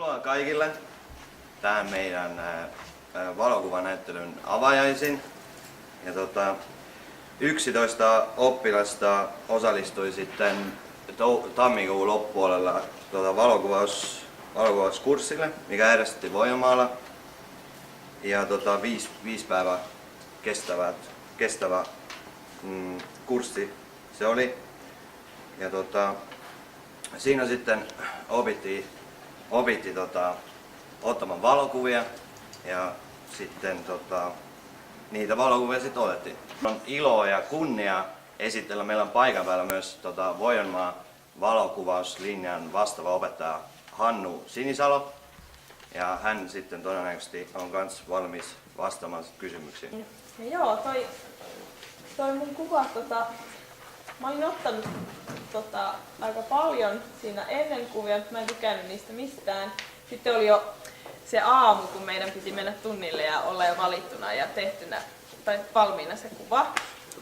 Tervetuloa kaikille tähän meidän valokuvanäyttelyn avajaisiin. Ja 11 oppilasta osallistui sitten tammikuun loppupuolella valokuvauskurssille, mikä järjestettiin Voimaalla. Ja 5 päivää kestävä kurssi se oli. Ja siinä sitten opittiin ottamaan valokuvia ja sitten niitä valokuvia sitten otettiin. On ilo ja kunnia esitellä. Meillä on paikan päällä myös Voijonmaan valokuvauslinjan vastaava opettaja Hannu Sinisalo. Ja hän sitten todennäköisesti on myös valmis vastaamaan kysymyksiin. Ja joo, toi mun kuva, mä olin ottanut aika paljon siinä ennen kuvia, mutta mä en tykännyt niistä mistään. Sitten oli jo se aamu, kun meidän piti mennä tunnille ja olla jo valittuna ja tehtynä tai valmiina se kuva.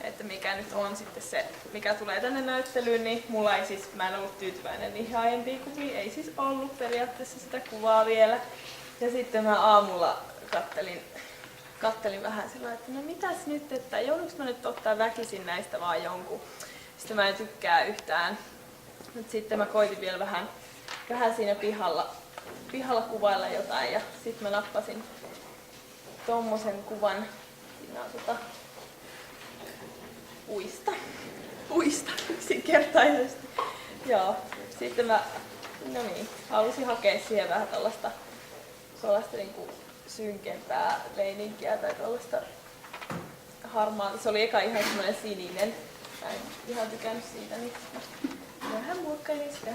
Että mikä nyt on sitten se, mikä tulee tänne näyttelyyn, niin mä en ollut tyytyväinen niihin aiempiin kuviin. Ei siis ollut periaatteessa sitä kuvaa vielä. Ja sitten mä aamulla kattelin vähän sillä, että no mitäs nyt, että joudunko mä nyt ottaa väkisin näistä vaan jonkun. Sitten mä en tykkää yhtään. Mutta sitten mä koitin vielä vähän siinä pihalla kuvailla jotain ja sitten mä nappasin tommosen kuvan. Siinä on uista yksinkertaisesti. Joo. Sitten mä halusin hakea siihen vähän tällaista niinku synkempää meininkiä tai tällaista harmaata. Se oli eka ihan semmoinen sininen. Mä en ihan tykännyt siitä, niin vähän muokkailin sitä.